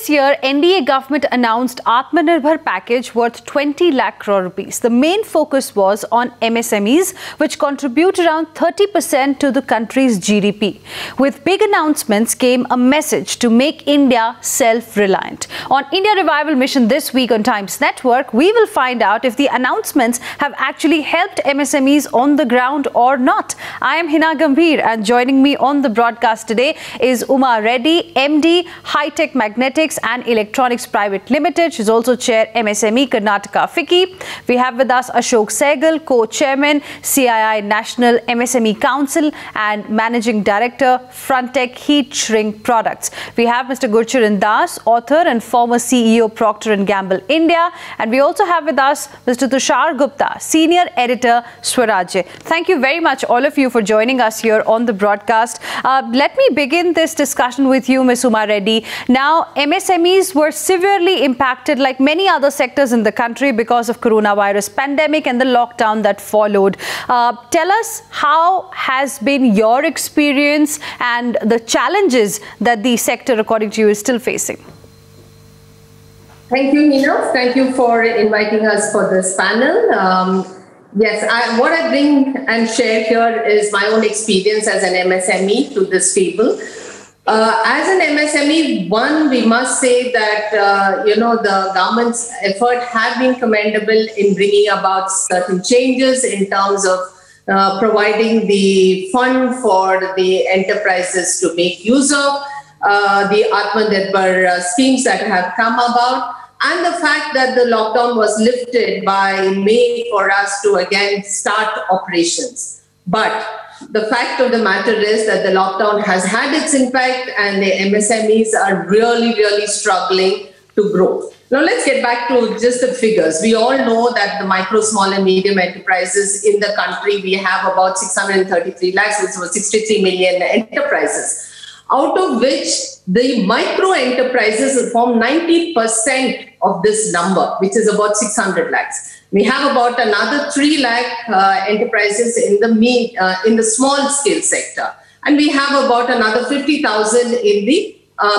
this year, NDA government announced Aatmanirbhar package worth 20 lakh crore rupees. The main focus was on MSMEs, which contribute around 30% to the country's GDP. With big announcements came a message to make India self-reliant. On India Revival Mission this week on Times Network, we will find out if the announcements have actually helped MSMEs on the ground or not. I am Heena Gambhir, and joining me on the broadcast today is Umar Reddy, MD, Hitech Magnetics and Electronics Private Limited. She's also Chair MSME Karnataka FICCI. We have with us Ashok Sehgal, Co-Chairman, CII National MSME Council and Managing Director, Frontech Heat Shrink Products. We have Mr Gurucharan, author and former CEO, Procter & Gamble India. And we also have with us Mr Tushar Gupta, Senior Editor, Swarajya. Thank you very much, all of you, for joining us here on the broadcast. Let me begin this discussion with you, Ms. Umar Reddy. Now, MSMEs were severely impacted like many other sectors in the country because of coronavirus pandemic and the lockdown that followed. Tell us, how has been your experience and the challenges that the sector, according to you, is still facing? Thank you, Heena. Thank you for inviting us for this panel. Yes, what I bring and share here is my own experience as an MSME to this table. As an MSME, we must say that, the government's effort have been commendable in bringing about certain changes in terms of providing the fund for the enterprises to make use of, the Aatmanirbhar schemes that have come about, and the fact that the lockdown was lifted by May for us to again start operations. But the fact of the matter is that the lockdown has had its impact and the MSMEs are really struggling to grow. Now let's get back to just the figures. We all know that the micro, small and medium enterprises in the country, we have about 633 lakhs, which was 63 million enterprises, out of which the micro enterprises form 90% of this number, which is about 600 lakhs. We have about another 3 lakh enterprises in the small scale sector, and we have about another 50,000 in the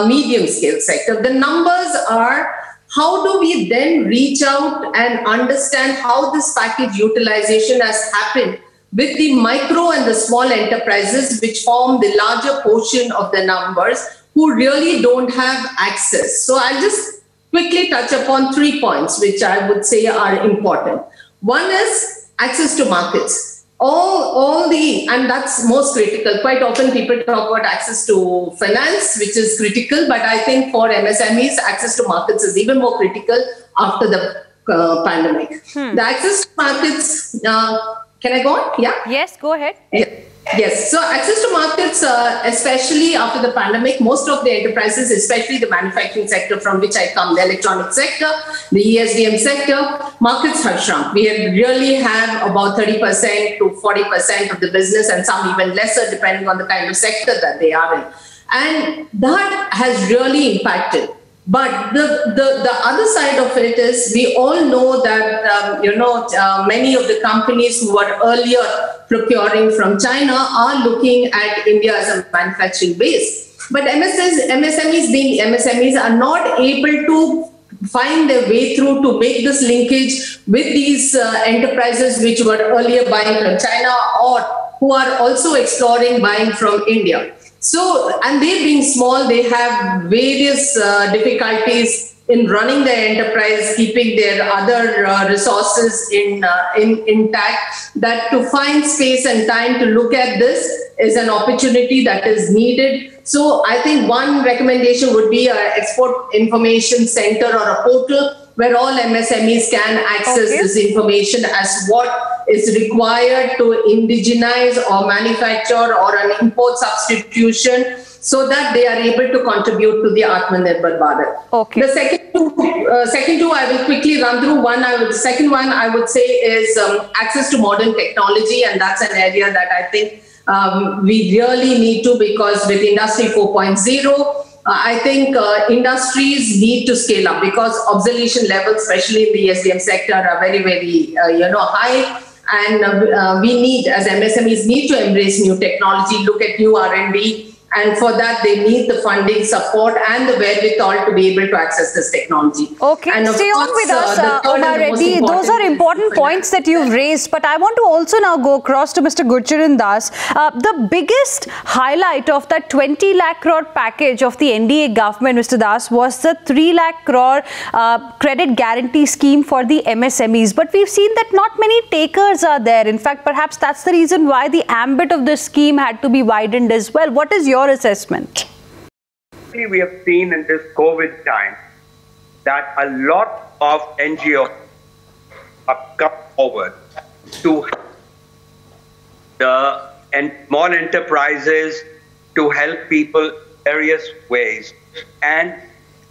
medium scale sector. The numbers are, how do we then reach out and understand how this package utilization has happened with the micro and the small enterprises, which form the larger portion of the numbers, who really don't have access. So I'll just quickly touch upon 3 points, which I would say are important. One is access to markets. And that's most critical. Quite often people talk about access to finance, which is critical, but I think for MSMEs, access to markets is even more critical after the pandemic. The access to markets, can I go on? Yeah? Yes, go ahead. Yeah. Yes. So access to markets, especially after the pandemic, most of the enterprises, especially the manufacturing sector from which I come, the electronic sector, the ESDM sector, markets have shrunk. We really have about 30% to 40% of the business, and some even lesser depending on the kind of sector that they are in. And that has really impacted. But the other side of it is, we all know that, many of the companies who were earlier procuring from China are looking at India as a manufacturing base. But MSMEs being MSMEs are not able to find their way through to make this linkage with these enterprises which were earlier buying from China or who are also exploring buying from India. So, and they being small, they have various difficulties in running their enterprise, keeping their other resources intact. That to find space and time to look at this is an opportunity that is needed. So I think one recommendation would be an export information center or a portal where all MSMEs can access this information as what is required to indigenize or manufacture or an import substitution, so that they are able to contribute to the Aatmanirbhar Bharat. Okay. The second two I will quickly run through. The second one I would say is access to modern technology, and that's an area that I think we really need to, because with Industry 4.0, I think industries need to scale up, because obsolescence levels, especially in the ESDM sector, are very high. And we need, as MSMEs, need to embrace new technology, look at new R&D, And for that, they need the funding support and the wherewithal to be able to access this technology. Okay, and stay on with us, Umar Reddy. Those are important points that you've raised, but I want to also now go across to Mr. Gurucharan Das. The biggest highlight of that 20 lakh crore package of the NDA government, Mr. Das, was the 3 lakh crore credit guarantee scheme for the MSMEs. But we've seen that not many takers are there. In fact, perhaps that's the reason why the ambit of this scheme had to be widened as well. What is your assessment? We have seen in this COVID time that a lot of NGOs have come forward to the small enterprises to help people various ways, and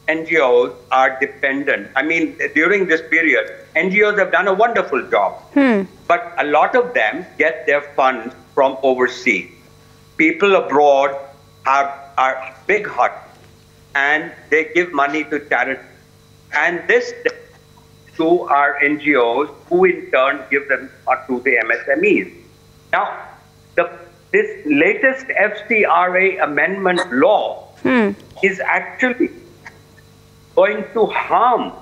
NGOs are dependent. I mean, during this period, NGOs have done a wonderful job, but a lot of them get their funds from overseas. People abroad are big-hearted, and they give money to charity. And this to our NGOs, who in turn give them to the MSMEs. Now, this latest FCRA amendment law is actually going to harm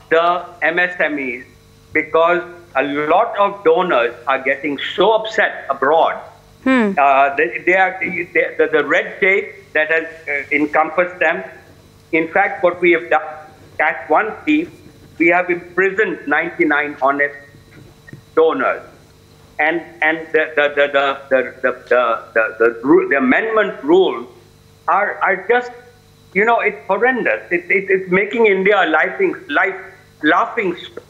the MSMEs because a lot of donors are getting so upset abroad. The red tape that has encompassed them. In fact, what we have done, catch one thief, we have imprisoned 99 honest donors, and the amendment rules are just, you know, it's horrendous. It's making India a laughing stock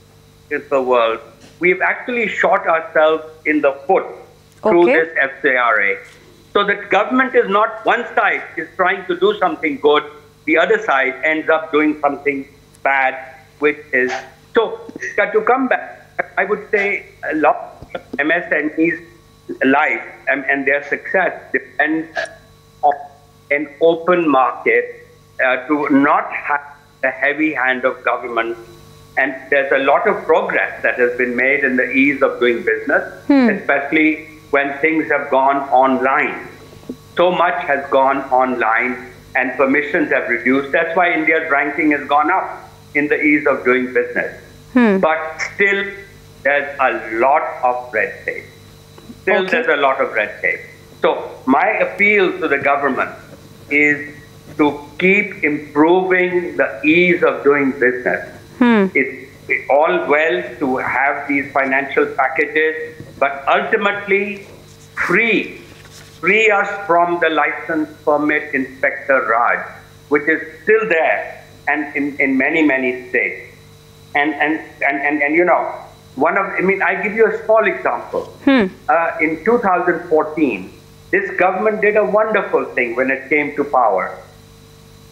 in the world. We've actually shot ourselves in the foot through this FCRA. So the government is not, one side is trying to do something good, the other side ends up doing something bad, which is, so to come back, I would say a lot of MSMEs' life and their success depends on an open market, to not have the heavy hand of government. And there's a lot of progress that has been made in the ease of doing business, especially when things have gone online. So much has gone online and permissions have reduced. That's why India's ranking has gone up in the ease of doing business. But still, there's a lot of red tape. There's a lot of red tape. So my appeal to the government is to keep improving the ease of doing business. It's all well to have these financial packages, but ultimately free us from the license permit inspector Raj, which is still there and in many states. And you know, I give you a small example. In 2014, this government did a wonderful thing when it came to power.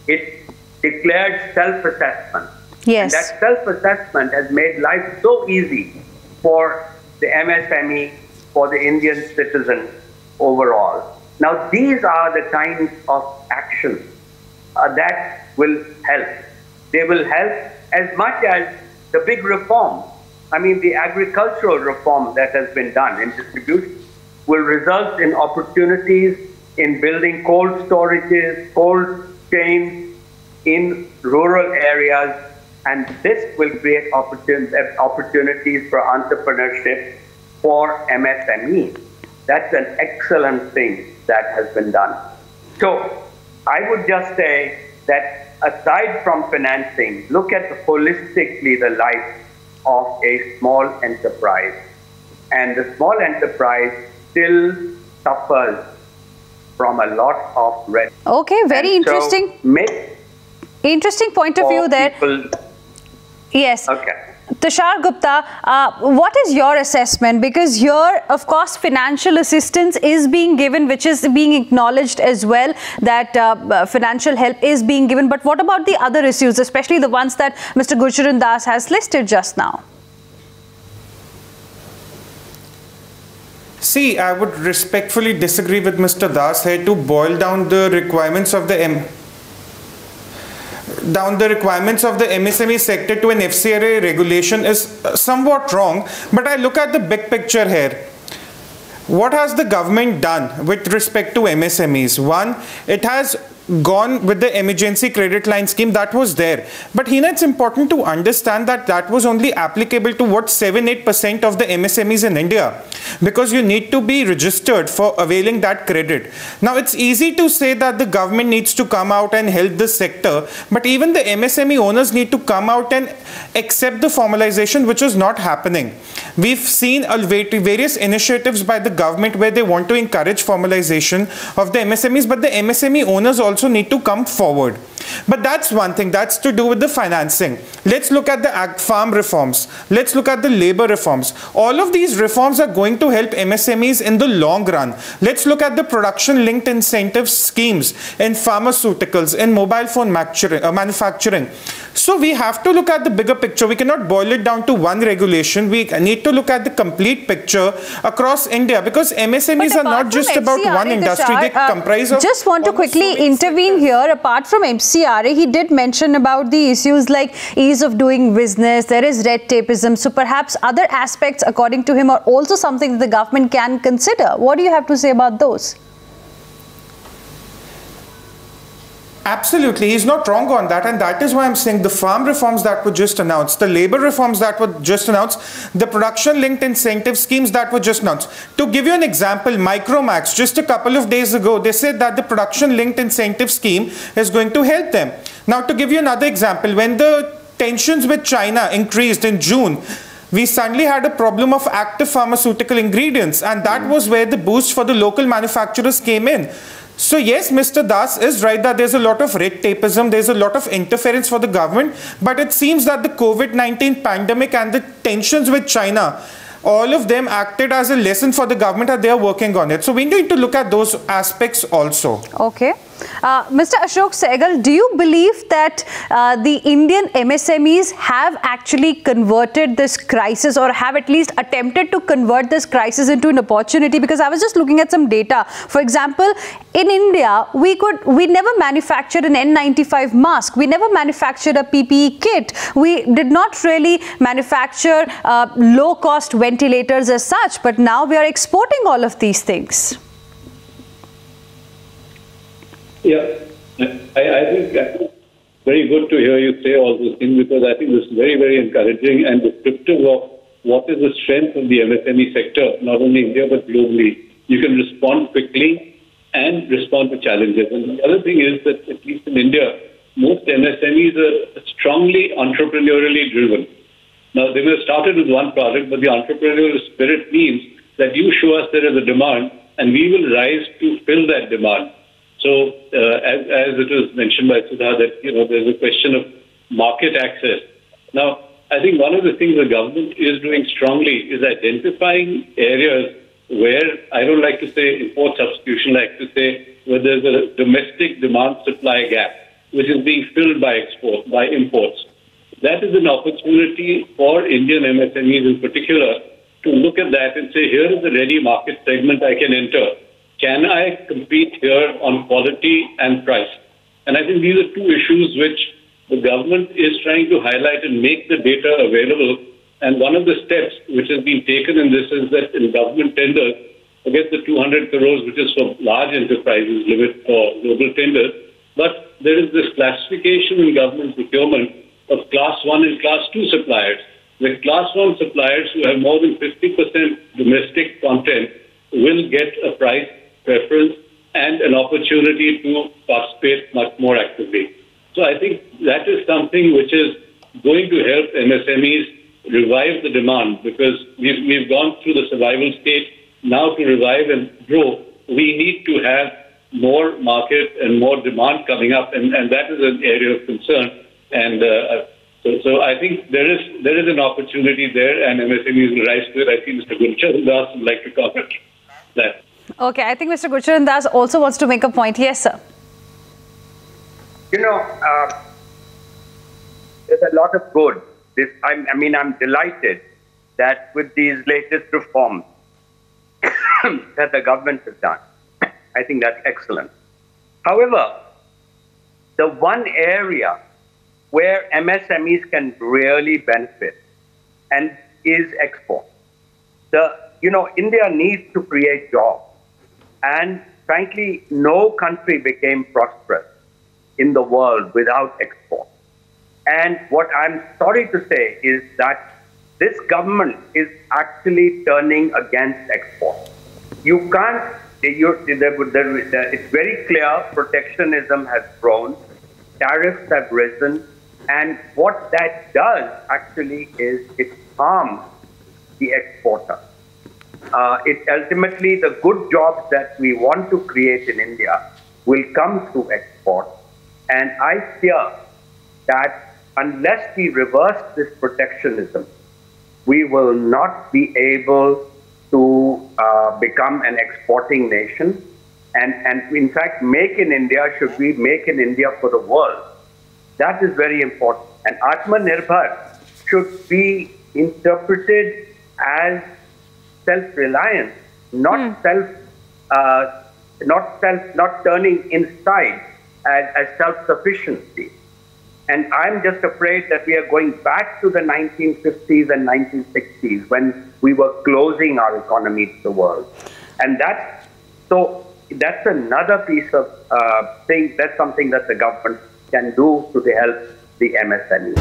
It declared self-assessment. Yes. And that self-assessment has made life so easy for the MSME, for the Indian citizen overall. Now, these are the kinds of actions that will help. They will help as much as the big reform. I mean, the agricultural reform that has been done in distribution will result in opportunities in building cold storages, cold chains in rural areas, and this will create opportunities for entrepreneurship for MSMEs. That's an excellent thing that has been done. So I would just say that aside from financing, look at holistically the life of a small enterprise. And the small enterprise still suffers from a lot of red. Okay, very interesting. Interesting point of view there. Yes. Okay. Tushar Gupta, what is your assessment? Because here, of course, financial assistance is being given, which is being acknowledged as well, that financial help is being given. But what about the other issues, especially the ones that Mr. Gurucharan Das has listed just now? See, I would respectfully disagree with Mr. Das here to boil down the requirements of the MSME sector to an FCRA regulation is somewhat wrong, but I look at the big picture here. What has the government done with respect to MSMEs? One, it has gone with the emergency credit line scheme that was there. But Heena, it's important to understand that that was only applicable to what 7-8% of the MSMEs in India, because you need to be registered for availing that credit. Now, it's easy to say that the government needs to come out and help this sector, but even the MSME owners need to come out and accept the formalization, which is not happening. We've seen various initiatives by the government where they want to encourage formalization of the MSMEs, but the MSME owners also need to come forward. But that's one thing, that's to do with the financing. Let's look at the farm reforms. Let's look at the labor reforms. All of these reforms are going to help MSMEs in the long run. Let's look at the production linked incentive schemes in pharmaceuticals, in mobile phone manufacturing. So we have to look at the bigger picture. We cannot boil it down to one regulation. We need to look at the complete picture across India, because MSMEs are not just about one industry. They comprise of... Just want to quickly intervene here. Apart from MCRA, he did mention about the issues like ease of doing business. There is red tapeism. So perhaps other aspects, according to him, are also something that the government can consider. What do you have to say about those? Absolutely, he's not wrong on that, and that is why I'm saying the farm reforms that were just announced, the labor reforms that were just announced, the production-linked incentive schemes that were just announced. To give you an example, Micromax, just a couple of days ago, they said that the production-linked incentive scheme is going to help them. Now, to give you another example, when the tensions with China increased in June, we suddenly had a problem of active pharmaceutical ingredients, and that was where the boost for the local manufacturers came in. So yes, Mr. Das is right that there's a lot of red tapeism, there's a lot of interference for the government, but it seems that the COVID-19 pandemic and the tensions with China, all of them acted as a lesson for the government and they are working on it. So we need to look at those aspects also. Okay. Mr. Ashok Sehgal, do you believe that the Indian MSMEs have actually converted this crisis, or have at least attempted to convert this crisis into an opportunity? Because I was just looking at some data. For example, in India, we never manufactured an N95 mask. We never manufactured a PPE kit. We did not really manufacture low-cost ventilators as such, but now we are exporting all of these things. Yeah, I think very good to hear you say all those things, because I think this is very, very encouraging and descriptive of what is the strength of the MSME sector, not only India but globally. You can respond quickly and respond to challenges. And the other thing is that, at least in India, most MSMEs are strongly entrepreneurially driven. Now, they may have started with one product, but the entrepreneurial spirit means that you show us there is a demand and we will rise to fill that demand. So, as it was mentioned by Sudha, that there's a question of market access. Now, I think one of the things the government is doing strongly is identifying areas where, I don't like to say import substitution, I like to say where there's a domestic demand-supply gap, which is being filled by imports. That is an opportunity for Indian MSMEs in particular to look at that and say, here is the ready market segment I can enter. Can I compete here on quality and price? And I think these are two issues which the government is trying to highlight and make the data available. And one of the steps which has been taken in this is that in government tenders, forget the 200 crores, which is for large enterprises, limit for global tenders, but there is this classification in government procurement of class 1 and class 2 suppliers. The class 1 suppliers who have more than 50% domestic content will get a price preference and an opportunity to participate much more actively. So I think that is something which is going to help MSMEs revive the demand, because we've gone through the survival stage. Now to revive and grow, we need to have more market and more demand coming up, and that is an area of concern. And so I think there is an opportunity there, and MSMEs will rise to it. I think Mr. Gurucharan would like to comment that. Okay, I think Mr. Gurucharan Das also wants to make a point. Yes, sir. There's a lot of good. I'm delighted that with these latest reforms that the government has done, I think that's excellent. However, the one area where MSMEs can really benefit and is export. India needs to create jobs. And frankly, no country became prosperous in the world without export. And what I'm sorry to say is that this government is actually turning against export. You can't, it's very clear protectionism has grown, tariffs have risen, and what that does actually is it harms the exporter. It ultimately, the good jobs that we want to create in India will come through export. And I fear that unless we reverse this protectionism, we will not be able to become an exporting nation. And in fact, make in India should be make in India for the world. That is very important. And Aatmanirbhar should be interpreted as self-reliant, not turning inside as self-sufficiency. And I'm just afraid that we are going back to the 1950s and 1960s when we were closing our economy to the world. And that's another piece of thing. That's something that the government can do to help the MSMEs.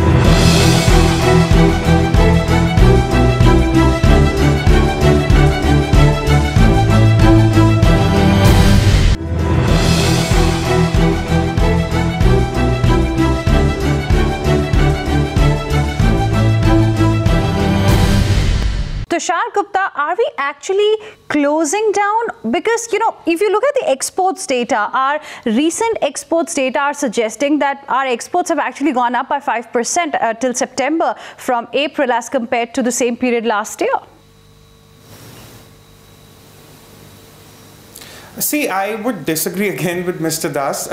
Tushar Gupta, are we actually closing down? Because, if you look at the exports data, our recent exports data are suggesting that our exports have actually gone up by 5% till September from April as compared to the same period last year. See, I would disagree again with Mr. Das.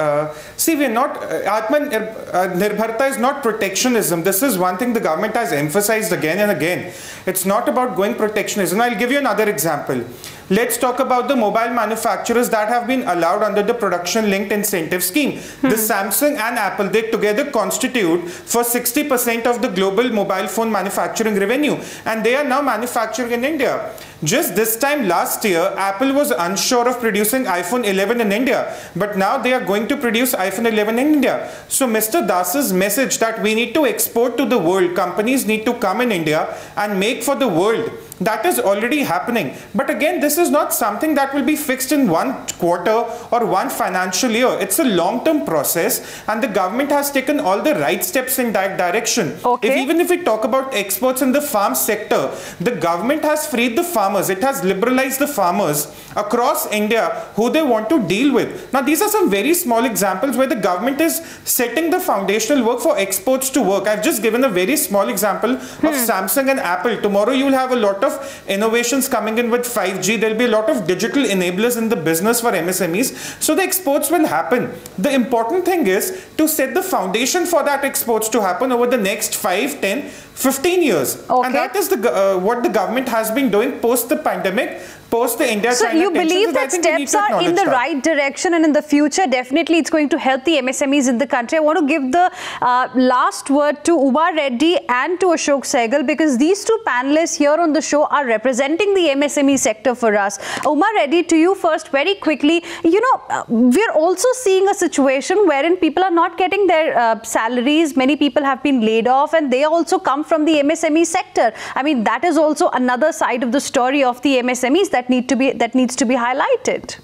See, we're not, Atmanirbharta is not protectionism. This is one thing the government has emphasized again and again. It's not about going protectionism. I'll give you another example. Let's talk about the mobile manufacturers that have been allowed under the production-linked incentive scheme. The Samsung and Apple, they together constitute for 60% of the global mobile phone manufacturing revenue. And they are now manufacturing in India. Just this time last year, Apple was unsure of producing iPhone 11 in India. But now they are going to produce iPhone 11 in India. So Mr. Das's message that we need to export to the world, companies need to come in India and make for the world, that is already happening. But again, this is not something that will be fixed in one quarter or one financial year. It's a long-term process, and the government has taken all the right steps in that direction. Okay. Even if we talk about exports in the farm sector, the government has freed the farmers. It has liberalized the farmers across India who they want to deal with. Now, these are some very small examples where the government is setting the foundational work for exports to work. I've just given a very small example of Samsung and Apple. Tomorrow, you will have a lot of innovations coming in with 5G. There'll be a lot of digital enablers in the business for MSMEs. So the exports will happen. The important thing is to set the foundation for that exports to happen over the next 5, 10, 15 years. Okay. And that is what the government has been doing post the pandemic, post the India-China tensions. So you believe that steps are in the right direction, and in the future, definitely it's going to help the MSMEs in the country. I want to give the last word to Umar Reddy and to Ashok Sehgal, because these two panelists here on the show are representing the MSME sector for us. Umar Reddy, to you first, very quickly. We're also seeing a situation wherein people are not getting their salaries. Many people have been laid off, and they also come from the MSME sector. I mean, that is also another side of the story of the MSMEs that needs to be highlighted.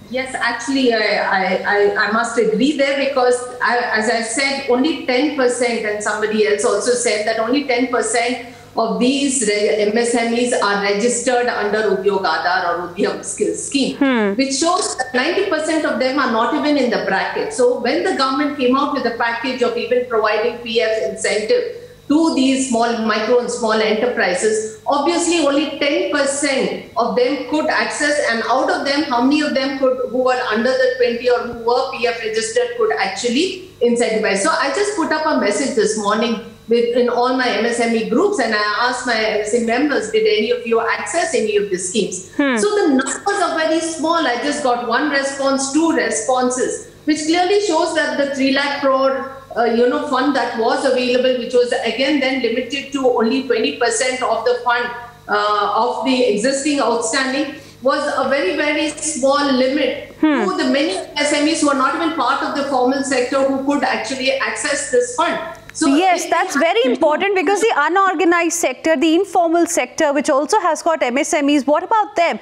Yes, actually, I must agree there, because as I said, only 10%, and somebody else also said that only 10% of these MSMEs are registered under Udyog Aadhar or Udyam Skills Scheme, which shows that 90% of them are not even in the bracket. So when the government came out with a package of even providing PF incentive to these micro and small enterprises, obviously only 10% of them could access, and out of them, how many of them who were under the 20 or who were PF registered could actually incentivize. So I just put up a message this morning in all my MSME groups, and I asked my MSME members, did any of you access any of the schemes? So the numbers are very small. I just got one response, 2 responses, which clearly shows that the 3 lakh crore fund that was available, which was again then limited to only 20% of the fund of the existing outstanding was a very, very small limit to the many SMEs who are not even part of the formal sector who could actually access this fund. So yes, that's very important, because the unorganized sector, the informal sector, which also has got MSMEs, what about them?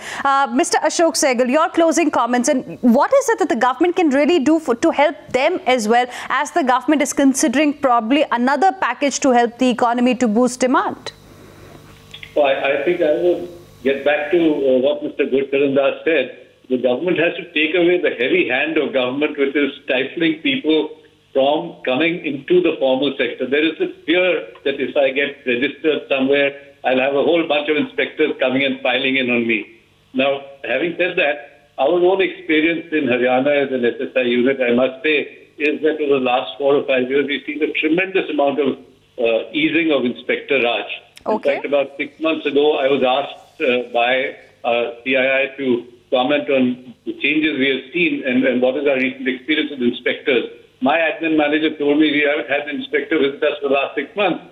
Mr. Ashok Sehgal, your closing comments, and what is it that the government can really do to help them as well, as the government is considering probably another package to help the economy to boost demand? Well, I think I will get back to what Mr. Gurucharan said. The government has to take away the heavy hand of government, which is stifling people from coming into the formal sector. There is this fear that if I get registered somewhere, I'll have a whole bunch of inspectors coming and filing in on me. Now, having said that, our own experience in Haryana as an SSI unit, I must say, is that over the last 4 or 5 years, we've seen a tremendous amount of easing of Inspector Raj. Okay. In fact, about 6 months ago, I was asked by CII to comment on the changes we have seen and what is our recent experience with inspectors. My admin manager told me we haven't had an inspector visit us for the last 6 months.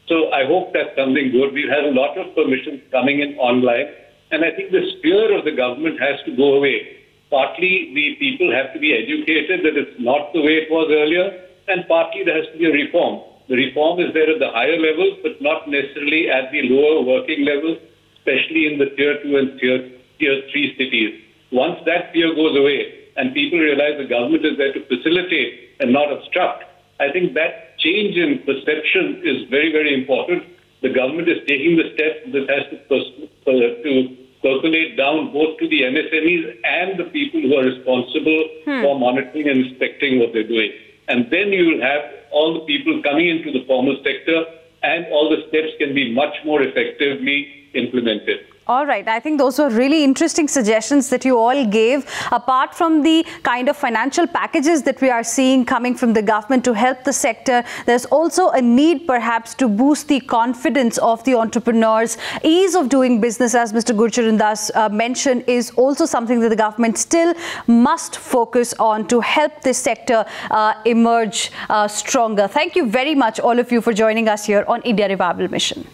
So I hope that's something good. We've had a lot of permissions coming in online. And I think this fear of the government has to go away. Partly, the people have to be educated that it's not the way it was earlier. And partly, there has to be a reform. The reform is there at the higher levels, but not necessarily at the lower working levels, especially in the tier 2 and tier 3 cities. Once that fear goes away and people realize the government is there to facilitate and not obstruct, I think that change in perception is very, very important. The government is taking the steps that has to percolate down both to the MSMEs and the people who are responsible for monitoring and inspecting what they're doing. And then you will have all the people coming into the formal sector, and all the steps can be much more effectively implemented. All right. I think those were really interesting suggestions that you all gave. Apart from the kind of financial packages that we are seeing coming from the government to help the sector, there's also a need perhaps to boost the confidence of the entrepreneurs. Ease of doing business, as Mr. Gurucharan mentioned, is also something that the government still must focus on to help this sector emerge stronger. Thank you very much, all of you, for joining us here on India Revival Mission.